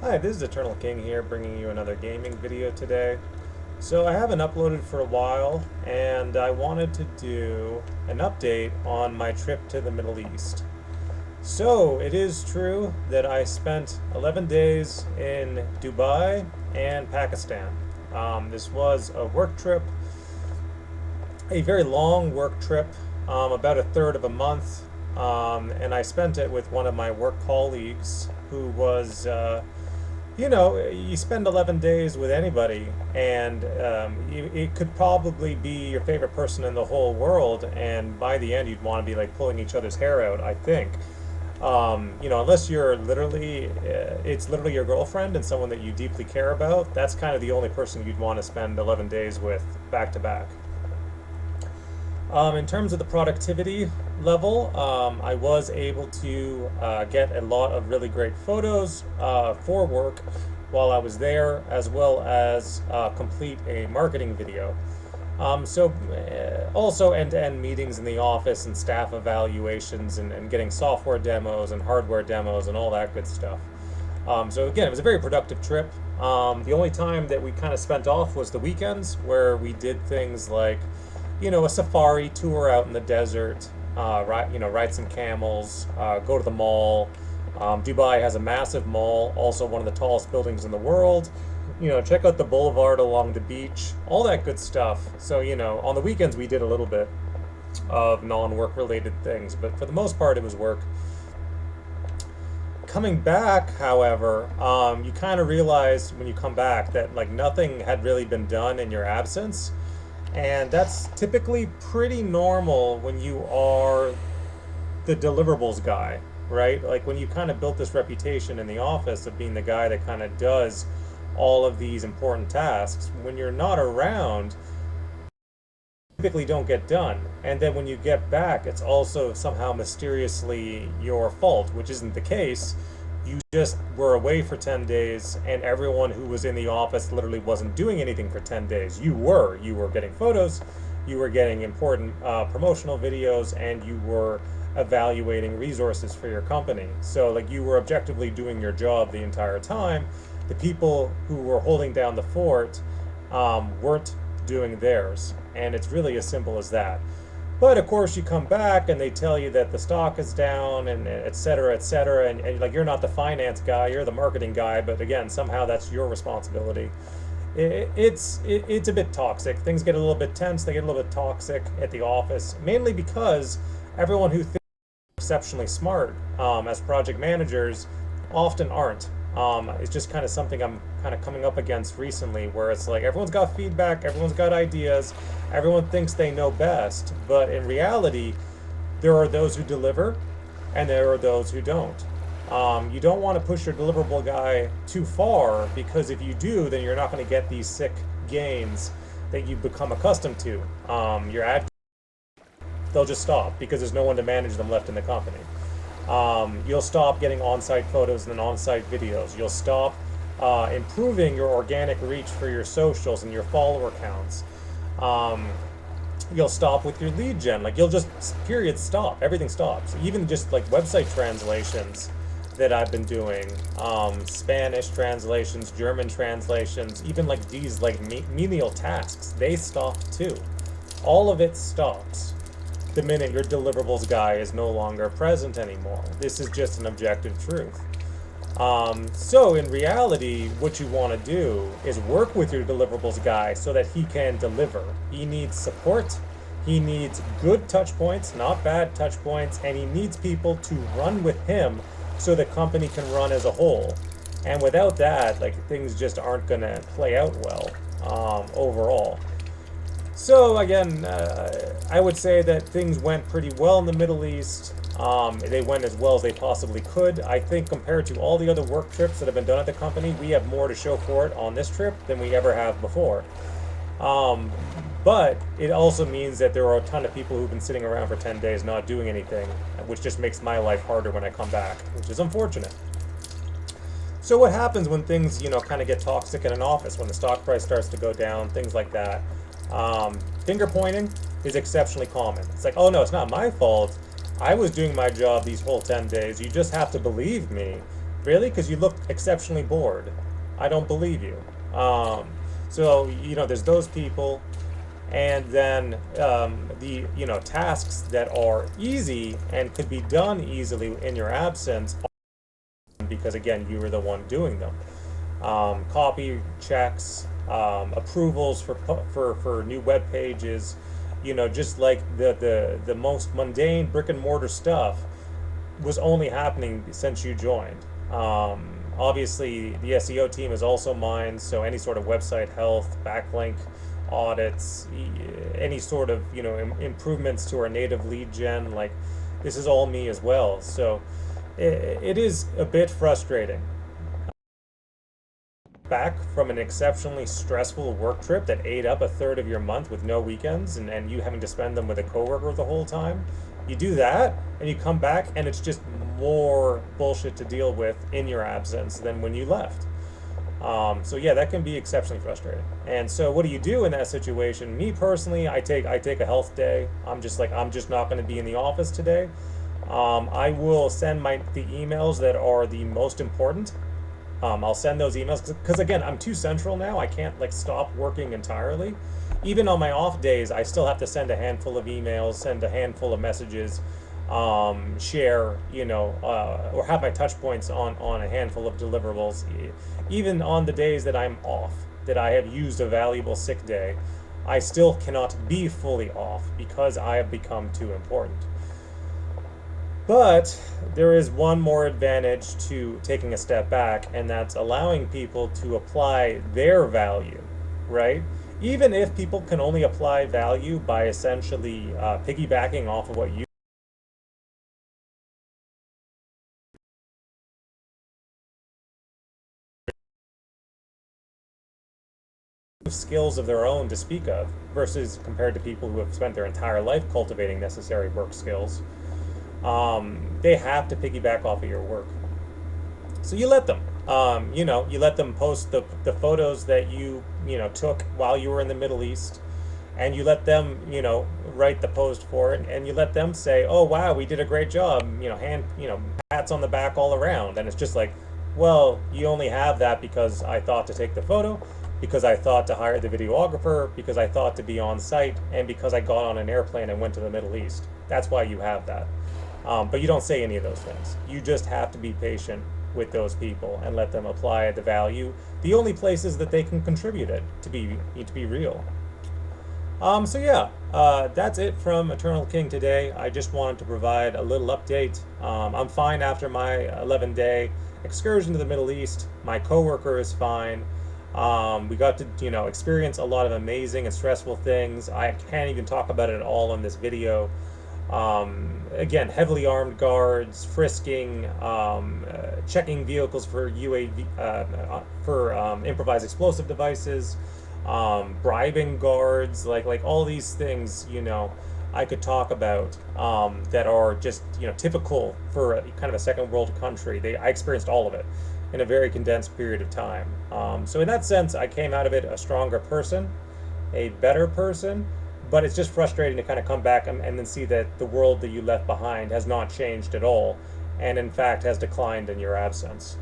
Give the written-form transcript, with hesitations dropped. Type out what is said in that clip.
Hi, this is Eternal King here, bringing you another gaming video today. So I haven't uploaded for a while, and I wanted to do an update on my trip to the Middle East. So it is true that I spent 11 days in Dubai and Pakistan. This was a work trip, a very long work trip, about a third of a month, and I spent it with one of my work colleagues who was you spend 11 days with anybody, and it could probably be your favorite person in the whole world, and by the end, you'd want to be like pulling each other's hair out, I think. Unless you're literally, it's literally your girlfriend and someone that you deeply care about, that's kind of the only person you'd want to spend 11 days with back to back. In terms of the productivity level, I was able to get a lot of really great photos for work while I was there, as well as complete a marketing video. Also end-to-end meetings in the office and staff evaluations and getting software demos and hardware demos and all that good stuff. So again, it was a very productive trip. The only time that we kind of spent off was the weekends, where we did things like a safari tour out in the desert, ride some camels, go to the mall. Dubai has a massive mall, also one of the tallest buildings in the world. Check out the boulevard along the beach, all that good stuff. So, on the weekends we did a little bit of non-work related things, but for the most part it was work. Coming back, however, you kind of realize when you come back that like nothing had really been done in your absence. And that's typically pretty normal when you are the deliverables guy, right? Like when you kind of built this reputation in the office of being the guy that kind of does all of these important tasks, when you're not around, typically don't get done. And then when you get back, it's also somehow mysteriously your fault, which isn't the case. You just were away for 10 days, and everyone who was in the office literally wasn't doing anything for 10 days. You were getting photos, you were getting important promotional videos, and you were evaluating resources for your company. So like you were objectively doing your job the entire time. The people who were holding down the fort weren't doing theirs, and it's really as simple as that. But of course, you come back and they tell you that the stock is down and et cetera, and like you're not the finance guy, you're the marketing guy. But again, somehow that's your responsibility. It's a bit toxic. Things get a little bit tense. They get a little bit toxic at the office, mainly because everyone who thinks they're exceptionally smart as project managers often aren't. It's just kind of something I'm kind of coming up against recently, where it's like everyone's got feedback, everyone's got ideas, everyone thinks they know best, but in reality, there are those who deliver and there are those who don't. You don't want to push your deliverable guy too far, because if you do, then you're not going to get these sick gains that you've become accustomed to. Your ad, they'll just stop because there's no one to manage them left in the company. You'll stop getting on-site photos and on-site videos. You'll stop improving your organic reach for your socials and your follower counts. You'll stop with your lead gen. Like you'll just period stop. Everything stops. Even just like website translations that I've been doing, Spanish translations, German translations, even like these like menial tasks, they stop too. All of it stops the minute your deliverables guy is no longer present anymore. This is just an objective truth. So in reality, what you want to do is work with your deliverables guy so that he can deliver. He needs support. He needs good touch points, not bad touch points, and he needs people to run with him so the company can run as a whole. And without that, like things just aren't going to play out well overall. So again, I would say that things went pretty well in the Middle East. They went as well as they possibly could. I think compared to all the other work trips that have been done at the company, we have more to show for it on this trip than we ever have before. But it also means that there are a ton of people who've been sitting around for 10 days not doing anything, which just makes my life harder when I come back, which is unfortunate. So what happens when things, kind of get toxic in an office, when the stock price starts to go down, things like that? Finger pointing is exceptionally common. It's like, oh no, it's not my fault. I was doing my job these whole 10 days. You just have to believe me Really? Because you look exceptionally bored. I don't believe you. Um, so, there's those people, and then the tasks that are easy and could be done easily in your absence, because again, you were the one doing them. Copy checks, approvals for new web pages, just like the most mundane brick and mortar stuff was only happening since you joined. Obviously, the SEO team is also mine, so any sort of website health, backlink audits, any sort of improvements to our native lead gen, like this is all me as well. So it is a bit frustrating. Back from an exceptionally stressful work trip that ate up a third of your month with no weekends, and you having to spend them with a coworker the whole time. You do that and you come back and it's just more bullshit to deal with in your absence than when you left. So yeah, that can be exceptionally frustrating. And so what do you do in that situation? Me personally, I take a health day. I'm just not going to be in the office today. I will send the emails that are the most important. I'll send those emails because again, I'm too central now. I can't like stop working entirely. Even on my off days, I still have to send a handful of emails, send a handful of messages, share, or have my touch points on a handful of deliverables. Even on the days that I'm off, that I have used a valuable sick day, I still cannot be fully off because I have become too important. But there is one more advantage to taking a step back, and that's allowing people to apply their value, right? Even if people can only apply value by essentially piggybacking off of what you have skills of their own to speak of, versus compared to people who have spent their entire life cultivating necessary work skills, they have to piggyback off of your work. So you let them. You let them post the photos that took while you were in the Middle East, and you let them write the post for it, and you let them say, "Oh wow, we did a great job," pats on the back all around, and it's just like, well, you only have that because I thought to take the photo, because I thought to hire the videographer, because I thought to be on site, and because I got on an airplane and went to the Middle East. That's why you have that. But you don't say any of those things. You just have to be patient with those people and let them apply the value. The only places that they can contribute it to be real. So yeah, that's it from Eternal King today. I just wanted to provide a little update. I'm fine after my 11-day excursion to the Middle East. My coworker is fine. We got to experience a lot of amazing and stressful things. I can't even talk about it all in this video. Again, heavily armed guards, frisking, checking vehicles for UAV, for improvised explosive devices, bribing guards, like all these things, I could talk about, that are just typical for kind of a second world country. I experienced all of it in a very condensed period of time. So in that sense, I came out of it a stronger person, a better person. But it's just frustrating to kind of come back and then see that the world that you left behind has not changed at all, and in fact has declined in your absence.